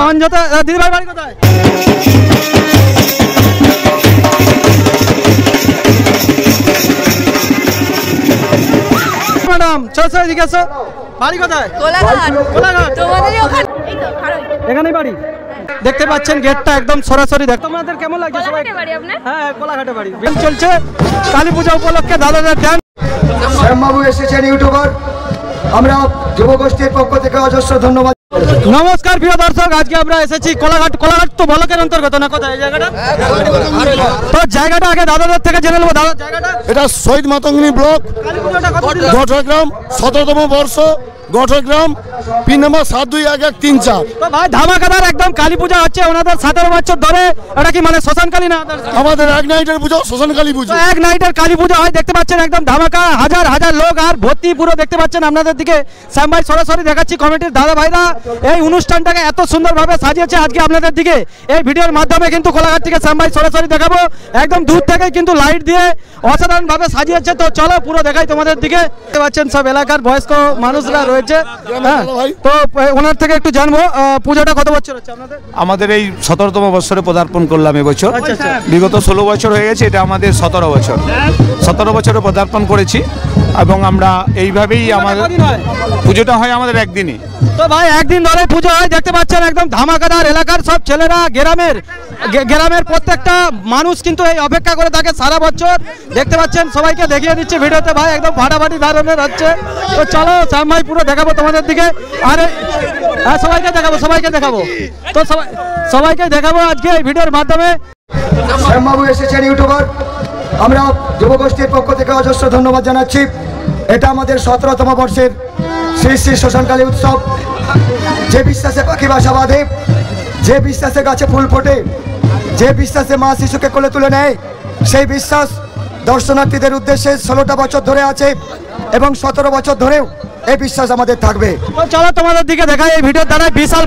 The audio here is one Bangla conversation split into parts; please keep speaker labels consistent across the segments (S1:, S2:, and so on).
S1: অঞ্জতা দিদিভাই বাড়ি কোথায়? ম্যাডাম চলছে এদিকে এসো। বাড়ি কোথায়?
S2: কোলাঘাট।
S1: কোলাঘাট
S2: তোমাদেরই ওখানে? এই তো
S1: এখানেই বাড়ি। দেখতে পাচ্ছেন গেটটা একদম সরাসরি। দেখ তোমাদের কেমন লাগছে সবাই?
S2: কোলাঘাটে বাড়ি আপনার?
S1: হ্যাঁ কোলাঘাটে বাড়ি। চলছে কালী পূজা উপলক্ষে দাদাদের ডান্স।
S3: শ্যামবাবু এসেছেন ইউটিউবার, আমরা যুবগোষ্ঠীর পক্ষ থেকে অজস্র ধন্যবাদ।
S1: নমস্কার প্রিয় দর্শক, আজকে আমরা এসেছি কোলাঘাট। কোলাঘাট তো ব্লকের অন্তর্গত না? কোথায় এই জায়গাটা? তো জায়গাটা আগে দাদাদের থেকে জেনে নেবো। দাদা জায়গাটা?
S4: এটা শহীদ মাতঙ্গিনী ব্লক,
S1: কালী পূজাটা কত দিন?
S4: গঠরগ্রাম, 17তম বর্ষ, গঠরগ্রাম, পিন নাম্বার 721134।
S1: তো ভাই ধামাকাদার একদম কালী পূজা হচ্ছে ওনাদের 17 বছর ধরে। এটা কি মানে শ্মশানকালী না?
S4: আমাদের এক নাইটের পুজো, শ্মশানকালী পুজো।
S1: এক নাইটের কালী পূজা হয়, দেখতে পাচ্ছেন একদম ধামাকা, হাজার হাজার লোক আর ভর্তি পুরো। দেখতে পাচ্ছেন আপনাদের দিকে শ্যাম ভাই সরাসরি দেখাচ্ছি। কমিটির দাদা ভাইরা এই অনুষ্ঠানটাকে এত সুন্দরভাবে সাজিয়েছে আজকে আপনাদের দিকে এই ভিডিওর মাধ্যমে কিন্তু কোলাঘাট থেকে শ্যাম ভাই সরাসরি দেখাবো। একদম দূর থেকে কিন্তু লাইট দিয়ে অসাধারণভাবে সাজিয়েছে। তো চলো পুরো দেখাই তোমাদের দিকে। দেখতে পাচ্ছেন সব এলাকার বয়স্ক মানুষরা রয়েছে। হ্যাঁ, তো ওনার থেকে একটু জানবো পূজাটা কত বছর হচ্ছে আপনাদের?
S5: আমাদের এই 17তম বছরে পদার্পণ করলাম এবছর। বিগত 16 বছর হয়ে গেছে, এটা আমাদের 17 বছর। 17 বছরে পদার্পণ করেছি এবং আমরা এইভাবেই আমাদের পুজোটা হয় আমাদের একদিনই।
S1: তো ভাই একদিন ধরে পুজো হয়, দেখতে পাচ্ছেন একদম ধামাকাদার। এলাকার সব ছেলেরা, গ্রামের প্রত্যেকটা মানুষ কিন্তু এই অপেক্ষা করে থাকে সারা বছর। দেখতে পাচ্ছেন সবাইকে দেখিয়ে দিচ্ছে ভিডিওতে ভাই, একদম ফাটাফাটি ধরনের হচ্ছে। তো চলো শ্যাম ভাই পুরো দেখাবো তোমাদের দিকে। আরে হ্যাঁ, সবাইকে দেখাবো। তো সবাইকে দেখাবো আজকে এই ভিডিওর মাধ্যমে।
S3: শ্যামবাবু এসেছেন ইউটিউবার, আমরা যুবগোষ্ঠীর পক্ষ থেকে অজস্র ধন্যবাদ জানাচ্ছি। এটা আমাদের 17তম বর্ষের শ্রী শ্রী শ্মশানকালী উৎসব। যে বিশ্বাসে পাখি বাসা বাঁধে, যে বিশ্বাসে গাছে ফুল ফোটে, যে বিশ্বাসে মা শিশুকে কোলে তুলে নেয়, সেই বিশ্বাস দর্শনার্থীদের উদ্দেশ্যে 16টা বছর ধরে আছে এবং 17 বছর ধরেও এই বিশ্বাস আমাদের থাকবে।
S1: চলো তোমাদের দিকে দেখাই এই ভিডিওর দ্বারা। বিশাল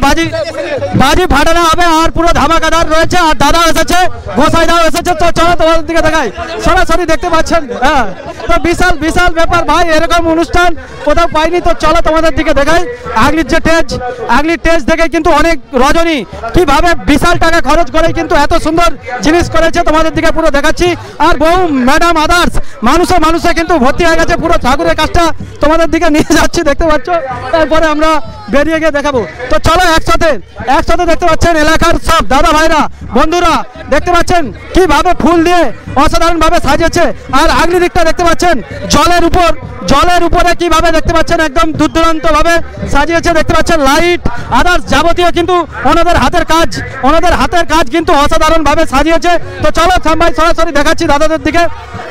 S1: বাজি ফাটানো হবে আর পুরো ধামাকাদার রয়েছে। আর দাদা এসেছে, গোসাই দাও এসেছে। তো চলো তোমাদের দিকে দেখাই সরাসরি। দেখতে পাচ্ছেন হ্যাঁ, তো বিশাল ব্যাপার ভাই, এরকম অনুষ্ঠান কোথাও পাইনি। তো চলো তোমাদের দিকে দেখাই আগলির টেজ দেখে কিন্তু অনেক রজনী কিভাবে বিশাল টাকা খরচ করে কিন্তু এত সুন্দর জিনিস করেছে তোমাদের দিকে পুরো দেখাচ্ছি। আর বহু ম্যাডাম আদার্স মানুষে কিন্তু ভর্তি হয়ে গেছে। পুরো ঠাকুরের কাজটা তোমাদের দিকে নিয়ে যাচ্ছি, দেখতে পাচ্ছ। তারপরে আমরা বেরিয়ে গিয়ে দেখাবো। তো চলো একসাথে দেখতে পাচ্ছেন এলাকার সব দাদা ভাইরা, বন্ধুরা দেখতে পাচ্ছেন কিভাবে ফুল দিয়ে অসাধারণভাবে সাজিয়েছে। আর আগলি দিকটা দেখতে পাচ্ছেন জলের উপরে কিভাবে দেখতে পাচ্ছেন একদম দুর্দান্ত ভাবে সাজিয়েছে। দেখতে পাচ্ছেন লাইট আদার্স যাবতীয় কিন্তু ওনাদের হাতের কাজ কিন্তু অসাধারণ ভাবে সাজিয়েছে। তো চলো শ্যাম ভাই সরাসরি দেখাচ্ছি দাদাদের দিকে।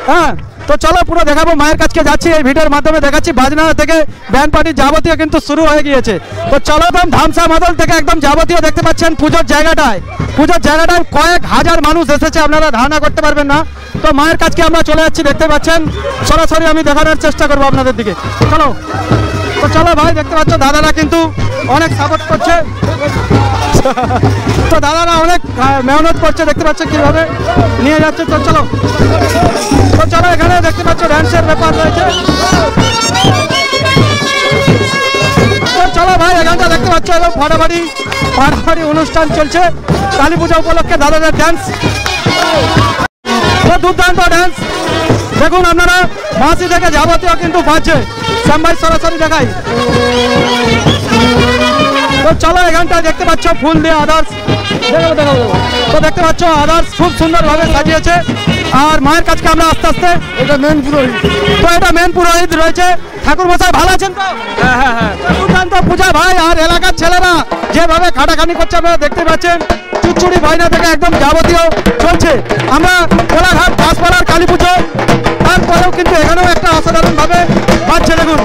S1: হ্যাঁ, তো চলো পুরো দেখাবো। মায়ের কাছকে যাচ্ছি, এই ভিডিওর মাধ্যমে দেখাচ্ছি। বাজনা থেকে ব্যান্ড পার্টি যাবতীয় কিন্তু শুরু হয়ে গিয়েছে। তো চলো ধামসা মাদল থেকে একদম যাবতীয় দেখতে পাচ্ছেন পুজোর জায়গাটায় কয়েক হাজার মানুষ এসেছে, আপনারা ধারণা করতে পারবেন না। তো মায়ের কাছকে আমরা চলে যাচ্ছি, দেখতে পাচ্ছেন সরাসরি আমি দেখানোর চেষ্টা করবো আপনাদের দিকে। চলো ভাই, দেখতে পাচ্ছ দাদারা কিন্তু অনেক সাপোর্ট করছে। তো দাদারা অনেক মেহনত করছে, দেখতে পাচ্ছ কিভাবে নিয়ে যাচ্ছে। তো চলো এখানে দেখতে পাচ্ছ ড্যান্সের ব্যাপার রয়েছে। তো চলো ভাই, এখানটা দেখতে পাচ্ছ এবং ফাটাফাটি অনুষ্ঠান চলছে কালী পূজা উপলক্ষে দাদাদের ড্যান্স। দুর্দান্ত ড্যান্স দেখুন আপনারা, মাসি থেকে যাবতীয় কিন্তু বাজছে। শ্যাম ভাই সরাসরি দেখাই। তো চলো এখানটা দেখতে পাচ্ছ ফুল দিয়ে আদার্স দেখাবো। তো দেখতে পাচ্ছ আদার্স খুব সুন্দরভাবে সাজিয়েছে। আর মায়ের কাছকে আমরা আস্তে
S4: এটা মেন পুরোহিত।
S1: তো এটা মেন পুরোহিত রয়েছে। ঠাকুর মশাই ভালো আছেন তো? হ্যাঁ, দুর্দান্ত পূজা ভাই। আর এলাকার ছেলেরা যেভাবে খাটাখানি করছে আপনারা দেখতে পাচ্ছেন। চুচুড়ি ভাইনা থেকে একদম যাবতীয় চলছে। আমরা কোলাঘাট দাসপাড়ার কালী পুজো, তারপরেও কিন্তু এখানেও একটা অসাধারণ ভাবে বাজছে দেখুন।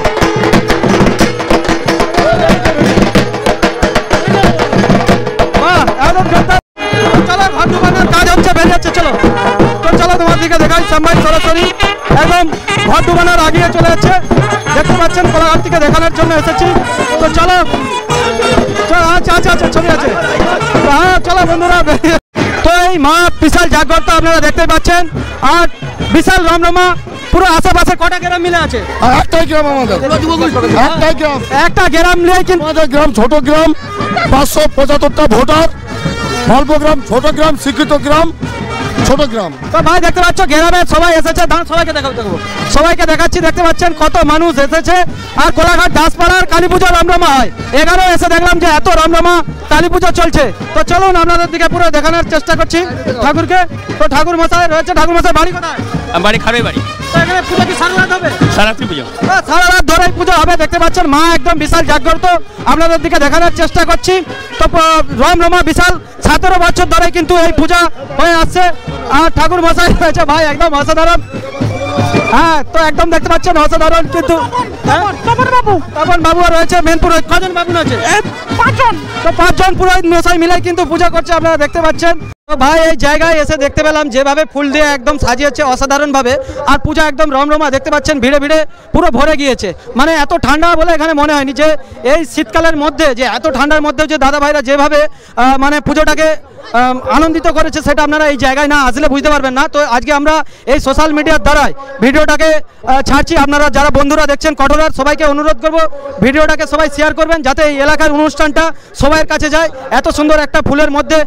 S1: চলো ভাটু বানার কাজ হচ্ছে, বেরিয়ে যাচ্ছে। চলো তোমার দিকে দেখাই। শ্যাম ভাই সরাসরি একদম ভাটু বানার আগিয়ে চলে যাচ্ছে, দেখতে পাচ্ছেন। কোলাঘাট থেকে দেখানোর জন্য এসেছি। তো চলো আচ্ছা চলে যাচ্ছে। হ্যাঁ চলো বন্ধুরা। তো এই মা বিশাল জাগ্রত আপনারা দেখতে পাচ্ছেন, আর বিশাল রমরমা পুরো আশেপাশে কটা গ্রাম মিলে আছে?
S4: আর একটাই গ্রাম আমাদের, একটাই গ্রাম,
S1: একটা গ্রাম নিয়ে কিন্তু
S4: আমাদের গ্রাম ছোট গ্রাম, 575টা ভোটার, অল্প গ্রাম, ছোট গ্রাম, শিক্ষিত গ্রাম, ছোট গ্রাম।
S1: তো ভাই দেখতে পাচ্ছ গ্রামে সবাই এসেছে, সবাইকে দেখাবো, সবাইকে দেখাচ্ছি, দেখতে পাচ্ছেন কত মানুষ এসেছে। আর কোলাঘাট দাসপাড়ার কালী পুজো রমরমা হয়, এখানেও এসে দেখলাম যে এত রমরমা কালী পুজো চলছে। তো চলুন আপনাদের দিকে পুরো দেখানোর চেষ্টা করছি ঠাকুরকে। তো ঠাকুর মশাই রয়েছে, ঠাকুর মশাই বাড়ি কোথায়?
S2: বাড়ি খারুই বাড়ি।
S1: তো এখানে পুজো কি সারা রাত হবে?
S2: সারাত্রি পুজো,
S1: সারা রাত ধরে পুজো হবে। দেখতে পাচ্ছেন মা একদম বিশাল জাগ্রত, আপনাদের দিকে দেখানোর চেষ্টা করছি। তো রমরমা বিশাল 17 বছর ধরে কিন্তু এই পূজা হয়ে আসছে। আর ঠাকুর মশাই রয়েছে ভাই একদম অসাধারণ। হ্যাঁ, তো একদম দেখতে পাচ্ছেন অসাধারণ। কিন্তু তপন বাবু রয়েছে, মেন পুরোহিত। কজন বাবু আছে? 5 জন। তো 5 জন পুরোহিত মশাই মিলে কিন্তু পূজা করছে, আপনারা দেখতে পাচ্ছেন। তো ভাই এই জায়গায় এসে দেখতে পেলাম যেভাবে ফুল দিয়ে একদম সাজিয়েছে অসাধারণ ভাবে, আর পূজা একদম রমরমা। দেখতে পাচ্ছেন ভিড়ে ভিড়ে পুরো ভরে গিয়েছে, মানে এত ঠান্ডা বলে এখানে মনে হয়নি যে এই শীতকালের মধ্যে, যে এত ঠান্ডার মধ্যে যে দাদা ভাইরা যেভাবে মানে পুজোটাকে আনন্দিত করেছে, সেটা আপনারা এই জায়গায় না আসলে বুঝতে পারবেন না। তো আজকে আমরা এই সোশ্যাল মিডিয়ার দ্বারাই ভিডিওটাকে ছাড়ছি। আপনারা যারা বন্ধুরা দেখছেন কঠোরার, সবাইকে অনুরোধ করব ভিডিওটাকে সবাই শেয়ার করবেন, যাতে এই এলাকার অনুষ্ঠানটা সবার কাছে যায়। এত সুন্দর একটা ফুলের মধ্যে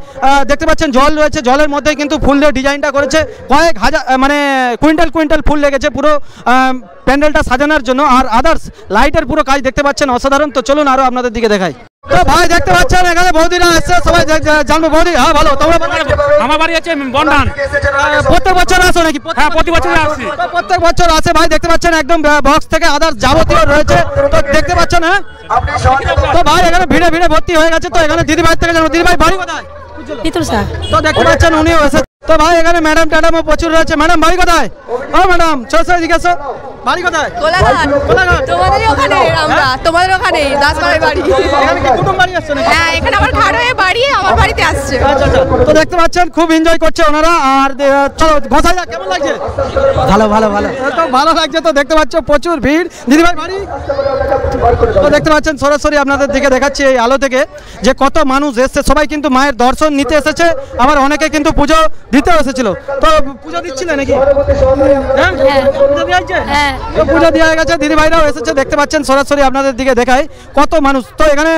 S1: দেখতে পাচ্ছেন জল রয়েছে, জলের মধ্যে কিন্তু ফুল দিয়ে ডিজাইনটা করেছে, কয়েক হাজার মানে কুইন্টাল কুইন্টাল ফুল লেগেছে পুরো প্যান্ডেলটা সাজানোর জন্য। আর আদার্স লাইটের পুরো কাজ দেখতে পাচ্ছেন অসাধারণ। তো চলুন আরো আপনাদের দিকে দেখাই। তো ভাই দেখতে পাচ্ছেন এখানে বৌদিরা এসছে, সবাই জানবো। বৌদি, হ্যাঁ ভালো, তোমরা?
S2: আমার বাড়ি আছে বন্ধান।
S1: প্রত্যেক বছর আসো নাকি?
S2: হ্যাঁ, প্রতি বছর আসছি।
S1: প্রত্যেক বছর আসে ভাই, দেখতে পাচ্ছেন একদম বক্স থেকে আদার্স যাবতীয় রয়েছে। তো দেখতে পাচ্ছেন, হ্যাঁ। তো ভাই এখানে ভিড়ে ভিড়ে ভর্তি হয়ে গেছে। তো এখানে দিদি ভাই থেকে জানবো, দিদি ভাই বাড়ি কোথায়? তো দেখতে পাচ্ছেন উনিও এসে। তো ভাই এখানে ম্যাডাম ট্যাডামও প্রচুর রয়েছে। ম্যাডাম বাড়ি কোথায়? ও ম্যাডাম চলো জিজ্ঞেস, বাড়ি কোথায়?
S6: কোলাঘাট। তোমাদের ওখানে, আমরা তোমাদের ওখানে দাসপাড়ায় বাড়ি।
S1: এখানে কি কুটুম বাড়ি আসছে নাকি?
S6: হ্যাঁ, এখানে আমার খারুয়ে বাড়ি, আমার বাড়িতে আসছে।
S1: আচ্ছা আচ্ছা। তো দেখতে পাচ্ছেন খুব এনজয় করছে ওনারা। আর চলো গোসাই দা, কেমন লাগছে? ভালো ভালো ভালো, তো ভালো লাগছে। তো দেখতে পাচ্ছ প্রচুর ভিড়। দিদি ভাই বাড়ি? তো দেখতে পাচ্ছেন সরাসরি আপনাদের দিকে দেখাচ্ছি এই আলো থেকে যে কত মানুষ এসছে। সবাই কিন্তু মায়ের দর্শন নিতে এসেছে, আবার অনেকে কিন্তু পুজো দিতে এসেছিল। তো পুজো দিচ্ছিলে নাকি? হ্যাঁ, পুজো দিয়ে আসছে?
S6: হ্যাঁ,
S1: তো পুজো দেওয়া গেছে, দিদি ভাইরাও এসেছে। দেখতে পাচ্ছেন সরাসরি আপনাদের দিকে দেখাই কত মানুষ। তো এখানে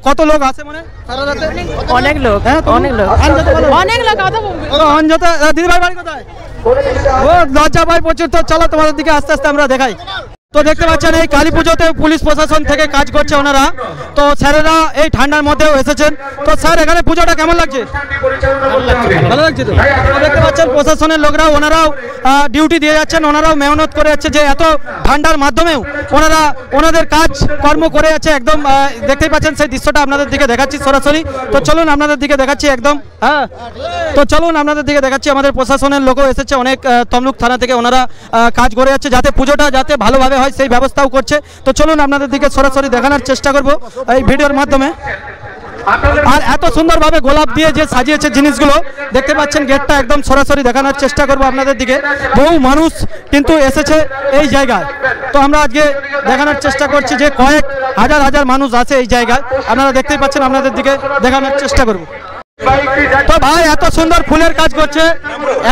S1: কত লোক আছে মানে সারা রাতে?
S6: অনেক লোক,
S1: হ্যাঁ,
S6: অনেক লোক, অনেক লোক।
S1: অঞ্জতা দিদি ভাই বাড়ি কোথায়? ও লজ্জা ভাই প্রচুর। তো চলো তোমাদের দিকে আস্তে আস্তে আমরা দেখাই। তো দেখতে পাচ্ছেন এই কালী পুজোতে পুলিশ প্রশাসন থেকে কাজ করছে ওনারা। তো স্যারেরা এই ঠান্ডার মধ্যেও এসেছেন। তো স্যার এখানে পুজোটা কেমন লাগছে? ভালো লাগছে। তো দেখতে পাচ্ছেন প্রশাসনের লোকরাও ওনারাও ডিউটি দিয়ে যাচ্ছেন, ওনারাও মেহনত করে যাচ্ছে যে এত ঠান্ডার মাধ্যমেও ওনারা ওনাদের কাজ কর্ম করে যাচ্ছে একদম। দেখতেই পাচ্ছেন সেই দৃশ্যটা আপনাদের দিকে দেখাচ্ছি সরাসরি। তো চলুন আপনাদের দিকে দেখাচ্ছি একদম। হ্যাঁ, তো চলুন আপনাদের দিকে দেখাচ্ছি। আমাদের প্রশাসনের লোকও এসেছে অনেক, তমলুক থানা থেকে ওনারা কাজ করে যাচ্ছে যাতে পুজোটা যাতে ভালোভাবে হয় সেই ব্যবস্থাও করছে। তো চলুন আপনাদের দিকে সরাসরি দেখানোর চেষ্টা করব এই ভিডিওর মাধ্যমে। আর এত সুন্দরভাবে গোলাপ দিয়ে যে সাজিয়েছে জিনিসগুলো দেখতে পাচ্ছেন, গেটটা একদম সরাসরি দেখানোর চেষ্টা করব আপনাদের দিকে। বহু মানুষ কিন্তু এসেছে এই জায়গায়। তো আমরা আজকে দেখানোর চেষ্টা করছি যে কয়েক হাজার হাজার মানুষ আছে এই জায়গায়, আপনারা দেখতেই পাচ্ছেন। আপনাদের দিকে দেখানোর চেষ্টা করব। তো ভাই এত সুন্দর ফুলের কাজ করছে,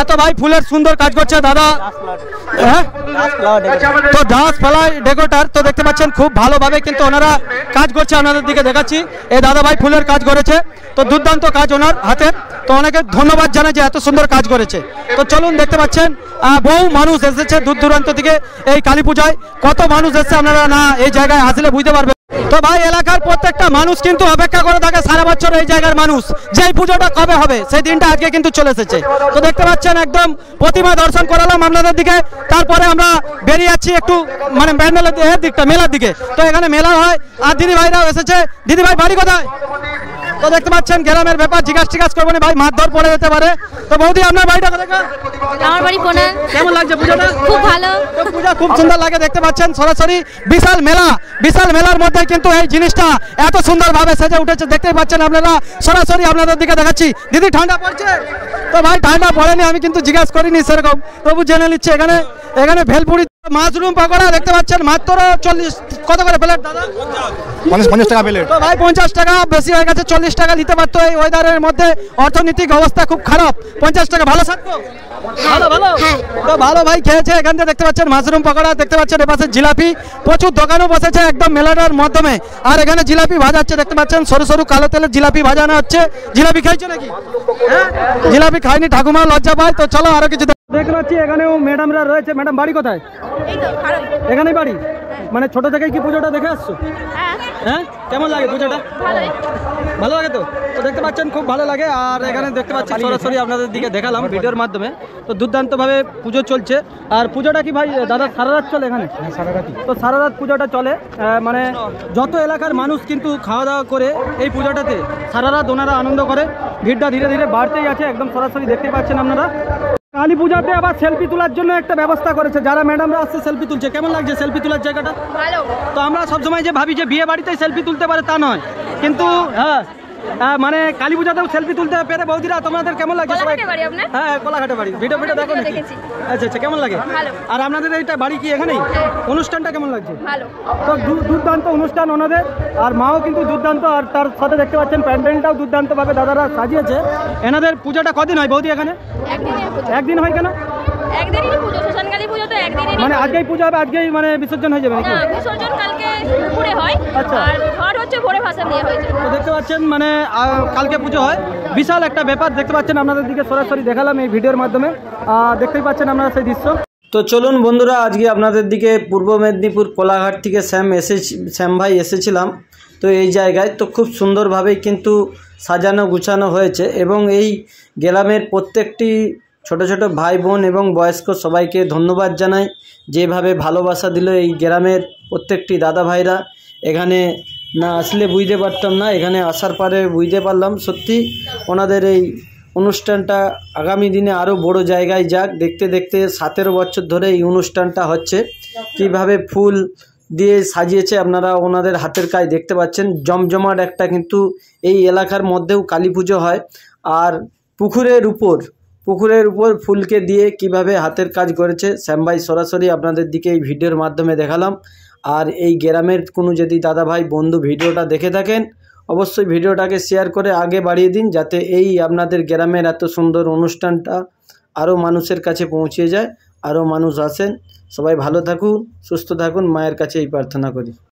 S1: এত ভাই ফুলের সুন্দর কাজ করছে দাদা। হ্যাঁ, তো দাস ফ্লাই ডেকোরেটর। তো দেখতে পাচ্ছেন খুব ভালোভাবে কিন্তু ওনারা কাজ করছে, আপনাদের দিকে দেখাচ্ছি। এই দাদা ভাই ফুলের কাজ করেছে, তো দুর্দান্ত কাজ ওনার হাতের। তো অনেকে ধন্যবাদ জানাই যে এত সুন্দর কাজ করেছে। তো চলুন দেখতে পাচ্ছেন বহু মানুষ এসেছে দূর দূরান্ত থেকে এই কালী পূজায়। কত মানুষ এসেছে আপনারা না এই জায়গায় আসলে বুঝতে পারবেন। তো ভাই এলাকার প্রত্যেকটা মানুষ কিন্তু অপেক্ষা করে থাকে সারা বছর এই জায়গার মানুষ যে এই পুজোটা কবে হবে, সেই দিনটা আজকে কিন্তু চলে এসেছে। তো দেখতে পাচ্ছেন একদম প্রতিমা দর্শন করালাম আপনাদের দিকে, তারপরে আমরা বেরিয়ে যাচ্ছি একটু মানে প্যান্ডেলের দিকটা, মেলার দিকে। তো এখানে মেলা হয় আর দিদি ভাইরাও এসেছে। দিদি ভাই বাড়ি কোথায়? তো দেখতে পাচ্ছেন গ্রামের ব্যাপার, জিজ্ঞাসা করবো না ভাই, মারধর পড়ে যেতে পারে। তো বৌদি আপনার বাড়িটা কোথায়?
S6: আমার বাড়ি কোনা।
S1: কেমন লাগছে পুজোটা?
S6: খুব ভালো।
S1: পূজা খুব সুন্দর লাগে। দেখতে পাচ্ছেন সরাসরি বিশাল মেলা, বিশাল মেলার মধ্যে কিন্তু এই জিনিসটা এত সুন্দরভাবে সেজে উঠেছে। দেখতেই পাচ্ছেন আপনারা, সরাসরি আপনাদের দিকে দেখাচ্ছি। দিদি ঠান্ডা পড়ছে? তো ভাই ঠান্ডা পড়েনি, আমি কিন্তু জিজ্ঞাসা করিনি সেরকম, তবু জেনে নিচ্ছে। এখানে এখানে ভেলপুরি মাশরুম পকোড়া দেখতে পাচ্ছেন মাত্র 40 কত করে প্লেট দাদা?
S5: 50 টাকা প্লেট।
S1: তো ভাই 50 টাকা বেশি হয়ে গেছে, 40 টাকা দিতে পারতো। এই ওয়েদারের মধ্যে অর্থনৈতিক অবস্থা খুব খারাপ, 50 টাকা ভালো থাকতো। ভালো ভালো তো ভালো ভাই খেয়েছে। এখান থেকে দেখতে পাচ্ছেন মাশরুম পকোড়া, দেখতে পাচ্ছেন এপাশে জিলাপি, প্রচুর দোকানও বসেছে একদম মেলাটার মাধ্যমে। আর এখানে জিলাপি ভাজাচ্ছে, দেখতে পাচ্ছেন সরু সরু কালো তেলের জিলাপি ভাজানো হচ্ছে। জিলাপি খাইছো নাকি? হ্যাঁ জিলাপি খাইনি, ঠাকুমা লজ্জা পায়। তো চলো আরো কিছু দেখতে পাচ্ছি। এখানেও ম্যাডামরা রয়েছে। ম্যাডাম বাড়ি কোথায়? এখানেই বাড়ি? মানে ছোট থেকেই কি পুজোটা দেখে আসছো? হ্যাঁ কেমন লাগে পুজোটা? ভালো লাগে তো দেখতে পাচ্ছেন খুব ভালো লাগে। আর এখানে দেখতে পাচ্ছেন সরাসরি আপনাদের দিকে দেখালাম ভিডিওর মাধ্যমে। তো দুর্দান্তভাবে পুজো চলছে। আর পুজোটা কি ভাই দাদা সারা রাত চলে এখানে? সারা রাত। তো সারা রাত পুজোটা চলে। মানে যত এলাকার মানুষ কিন্তু খাওয়া দাওয়া করে এই পুজোটাতে সারা রাত ওনারা আনন্দ করে। ভিড়টা ধীরে ধীরে বাড়তেই আছে, একদম সরাসরি দেখতে পাচ্ছেন আপনারা। কালী পূজাতে আবার সেলফি তোলার জন্য একটা ব্যবস্থা করেছে, যারা ম্যাডামরা আসছে সেলফি তুলছে। কেমন লাগছে সেলফি তোলার জায়গাটা? ভালো। তো আমরা সবসময় যে ভাবি যে বিয়ে বাড়িতেই সেলফি তুলতে পারে তা নয়, কিন্তু হ্যাঁ মানে কালী পূজাতেও সেলফি তুলতে পেরে বৌদিরা তোমাদের কেমন লাগছে? সবাই হ্যাঁ কোলাঘাটে বাড়ি। ভিডিও দেখো নাকি? আচ্ছা আচ্ছা কেমন লাগে? আর আপনাদের এইটা বাড়ি কি এখানেই? অনুষ্ঠানটা কেমন লাগছে? তো দুর্দান্ত অনুষ্ঠান ওনাদের, আর মাও কিন্তু দুর্দান্ত। আর তার সাথে দেখতে পাচ্ছেন প্যান্ডেলটাও দুর্দান্তভাবে দাদারা সাজিয়েছে। এনাদের পূজাটা কদিন হয় বৌদি এখানে? একদিন হয়। কেন? মানে আজকেই পূজা হবে, আজকেই মানে বিসর্জন হয়ে যাবে নাকি?
S7: বিসর্জন কালকে দুপুরে হয়।
S1: আচ্ছা।
S7: আর ঘর হচ্ছে ভোরে ভাসান দিয়ে হয়ে যায়।
S1: তো দেখতে পাচ্ছেন মানে কালকে পুজো হয়, বিশাল একটা ব্যাপার। দেখতে পাচ্ছেন আপনাদের দিকে সরাসরি দেখালাম এই ভিডিওর মাধ্যমে। দেখতেই পাচ্ছেন আপনারা সেই দৃশ্য। তো চলুন বন্ধুরা, আজকে আপনাদের দিকে পূর্ব মেদিনীপুর কোলাঘাট থেকে শ্যাম ভাই এসেছিলাম। তো এই জায়গায় তো খুব সুন্দরভাবেই কিন্তু সাজানো গুছানো হয়েছে, এবং এই গ্রামের প্রত্যেকটি ছোট ছোট ভাই বোন এবং বয়স্ক সবাইকে ধন্যবাদ জানাই, যেভাবে ভালোবাসা দিল এই গ্রামের প্রত্যেকটি দাদা ভাইরা। এখানে না আসলে বুঝতে পারতাম না, এখানে আসার পরে বুঝতে পারলাম সত্যি ওনাদের এই অনুষ্ঠানটা আগামী দিনে আরও বড় জায়গায় যাক। দেখতে দেখতে 17 বছর ধরে এই অনুষ্ঠানটা হচ্ছে। কিভাবে ফুল দিয়ে সাজিয়েছে আপনারা ওনাদের হাতের কাজ দেখতে পাচ্ছেন। জমজমাট একটা কিন্তু এই এলাকার মধ্যেও কালী পুজো হয়। আর পুকুরের উপর ফুলকে দিয়ে কিভাবে হাতের কাজ করেছে শ্যাম ভাই সরাসরি আপনাদের দিকে এই ভিডিওর মাধ্যমে দেখালাম। আর এই গ্রামের কোনো যদি দাদা ভাই বন্ধু ভিডিওটা দেখে থাকেন, অবশ্যই ভিডিওটাকে শেয়ার করে আগে বাড়িয়ে দিন, যাতে এই আপনাদের গ্রামের এত সুন্দর অনুষ্ঠানটা আরও মানুষের কাছে পৌঁছে যায়, আরও মানুষ আসেন। সবাই ভালো থাকুন, সুস্থ থাকুন, মায়ের কাছে এই প্রার্থনা করি।